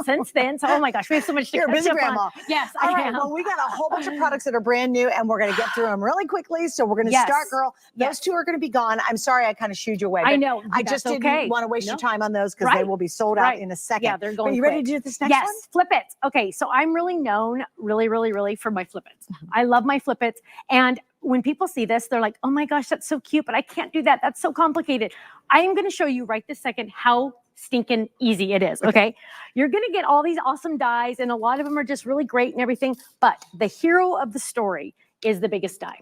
since then. So, oh my gosh, we have so much to You're a busy catch up grandma. on. Yes, I am. Well, we got a whole bunch of products that are brand new, and we're going to get through them really quickly. So we're going to start, girl. Those two are going to be gone. I'm sorry I kind of shooed you away. I know. I just didn't want to waste your time on those because they will be sold out in a second. Yeah, they're going Are you ready to do this next one? Yes, flip it. Okay, so I'm really known, really for my flip its. I love my flip its. And when people see this, they're like, oh my gosh, that's so cute, but I can't do that. That's so complicated. I am going to show you right this second how stinking easy it is, okay? You're going to get all these awesome dies, and a lot of them are just really great and everything, but the hero of the story is the biggest die.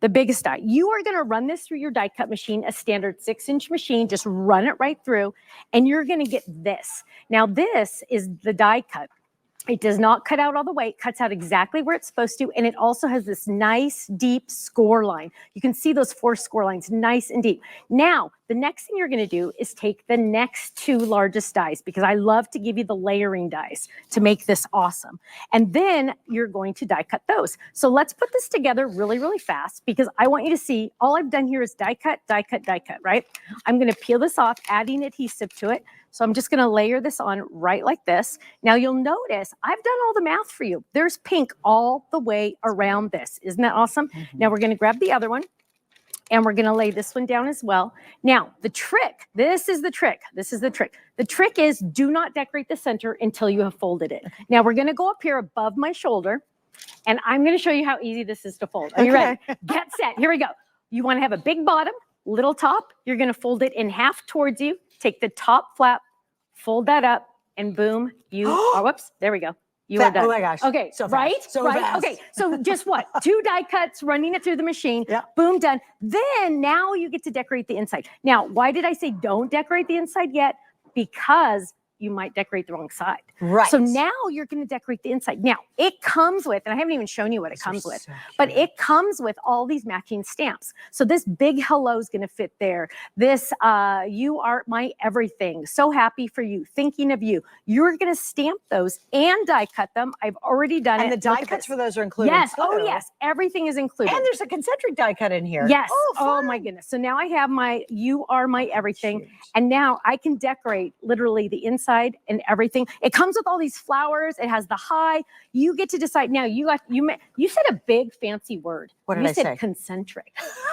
The biggest die. You are going to run this through your die cut machine, a standard 6-inch machine. Just run it right through, and you're going to get this. Now, this is the die cut. It does not cut out all the way. It cuts out exactly where it's supposed to, and it also has this nice, deep score line. You can see those 4 score lines, nice and deep. Now, the next thing you're going to do is take the next 2 largest dies, because I love to give you the layering dies to make this awesome. And then you're going to die cut those. So let's put this together really fast, because I want you to see all I've done here is die cut, right? I'm going to peel this off, adding adhesive to it. So I'm just going to layer this on right like this. Now you'll notice I've done all the math for you. There's pink all the way around this. Isn't that awesome? Now we're going to grab the other one, and we're going to lay this one down as well. Now the trick, this is the trick. The trick is, do not decorate the center until you have folded it. Now we're going to go up here above my shoulder, and I'm going to show you how easy this is to fold. Are you ready? Get set. Here we go. You want to have a big bottom, little top. You're going to fold it in half towards you. Take the top flap, fold that up, and boom, you oh, whoops, there we go. You are done. Oh my gosh. Okay, so right? So right? fast. Okay, so just what? 2 die cuts, running it through the machine, boom, done. Then now you get to decorate the inside. Now, why did I say don't decorate the inside yet? Because you might decorate the wrong side. Right. So now you're going to decorate the inside. Now, it comes with, and I haven't even shown you what it comes with, but it comes with all these matching stamps. So this big hello is going to fit there. This, you are my everything. So happy for you. Thinking of you. You're going to stamp those and die cut them. I've already done it. And the die cuts for those are included. Yes. Oh, yes. Everything is included. And there's a concentric die cut in here. Yes. Oh, my goodness. So now I have my, you are my everything. And now I can decorate literally the inside and everything. It comes with all these flowers. It has the high. You get to decide. Now you said a big fancy word. What did I say? You said concentric.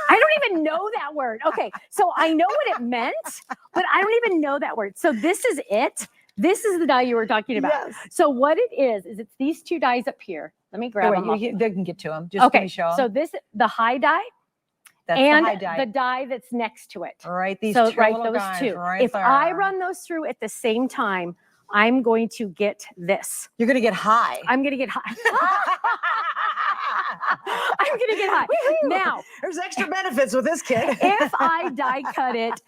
I don't even know that word. Okay. So I know what it meant, but I don't even know that word. So this is it. This is the die you were talking about. Yes. So what it is it's these 2 dies up here. Let me grab them. They can get to them. Just okay. Show them. So this, the high die. That's and the high die. The die that's next to it. All right, these so, two right, little those guys 2. right if there. I run those through at the same time, I'm going to get this. You're going to get high. I'm going to get high. I'm going to get high. Now, there's extra benefits with this kid. If I die cut it,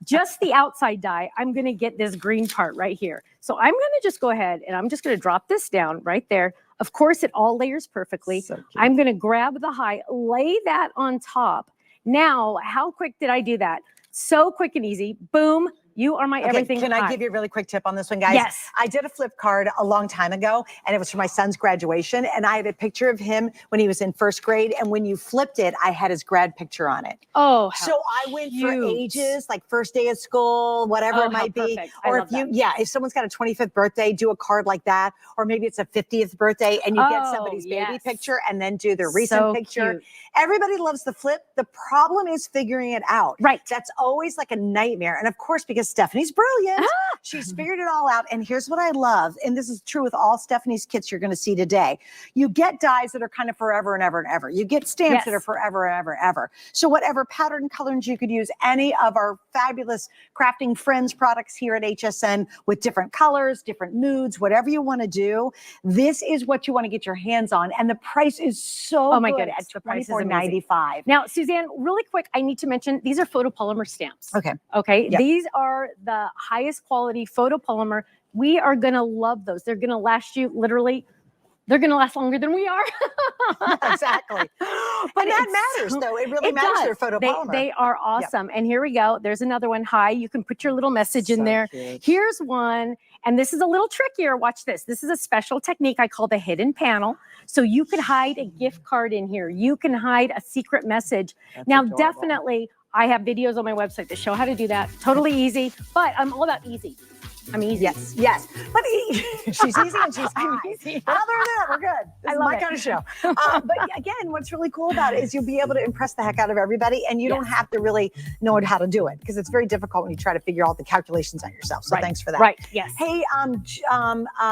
just the outside die, I'm going to get this green part right here. So I'm going to just go ahead and I'm just going to drop this down right there. Of course, it all layers perfectly. So I'm going to grab the high, lay that on top. Now, how quick did I do that? So quick and easy. Boom. You are my everything. Can I give you a really quick tip on this one, guys? Yes. I did a flip card a long time ago, and it was for my son's graduation. And I had a picture of him when he was in 1st grade. And when you flipped it, I had his grad picture on it. Oh, so I went for ages, like first day of school, whatever it might be. Or if someone's got a 25th birthday, do a card like that. Or maybe it's a 50th birthday, and you get somebody's baby picture, and then do their recent picture. Cute. Everybody loves the flip. The problem is figuring it out. Right. That's always like a nightmare. And of course, because Stephanie's brilliant. She's figured it all out. And here's what I love. And this is true with all Stephanie's kits you're going to see today. You get dies that are kind of forever and ever and ever. You get stamps that are forever and ever and ever. So whatever pattern colors you could use, any of our fabulous Crafting Friends products here at HSN with different colors, different moods, whatever you want to do. This is what you want to get your hands on. And the price is so good at $24.95. Now, Suzanne, really quick, I need to mention these are photopolymer stamps. Okay. Yep. These are the highest quality photopolymer. We are going to love those. They're going to last you literally, they're going to last longer than we are. Exactly. But that matters, though. It really matters. They're photopolymer. They are awesome. Yep. And here we go. There's another one. Hi. You can put your little message in there. Cute. Here's one. And this is a little trickier. Watch this. This is a special technique I call the hidden panel. So you can hide a gift card in here. You can hide a secret message. That's now, adorable. Definitely, I have videos on my website that show how to do that. Totally easy. But I'm all about easy. I'm easy. Yes, yes. But she's easy and she's high. easy. Other than that, we're good. This is love my it. kind of show. But again, what's really cool about it is you'll be able to impress the heck out of everybody, and you don't have to really know how to do it, because it's very difficult when you try to figure out the calculations on yourself. So thanks for that. Right. Yes. Hey,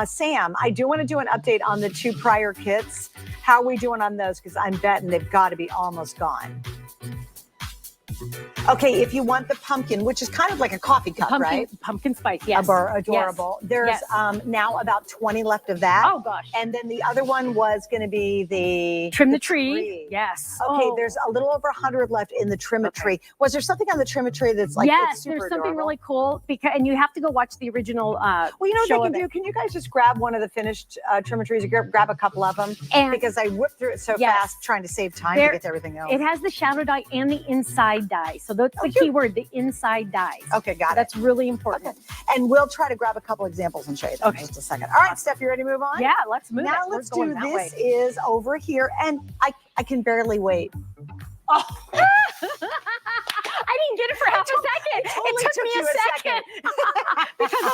Sam, I do want to do an update on the 2 prior kits. How are we doing on those? Because I'm betting they've got to be almost gone. Okay, if you want the pumpkin, which is kind of like a coffee cup, right? Pumpkin spice, yes. Adorable. Yes. There's Yes. Now about 20 left of that. Oh gosh. And then the other one was going to be the Trim the tree. Yes. Okay, there's a little over 100 left in the trim a tree. Was there something on the trim a tree that's like yes, it's super there's something adorable? really cool, because and you have to go watch the original Well, you know show what of they can it. do? Can you guys just grab one of the finished trim a trees and grab a couple of them? And because I whipped through it so Yes. fast trying to save time to There- get to everything else. it has the shadow dye and the inside dye. So that's the key word, the inside dyes. Okay, got it. That's really important. Okay. And we'll try to grab a couple examples and show you that in just a second. All right, Steph, you ready to move on? Yeah, let's move Now it. We're let's going do that this way. is over here, and I can barely wait. Oh. I didn't get it for half a second. Totally it took me you a second. because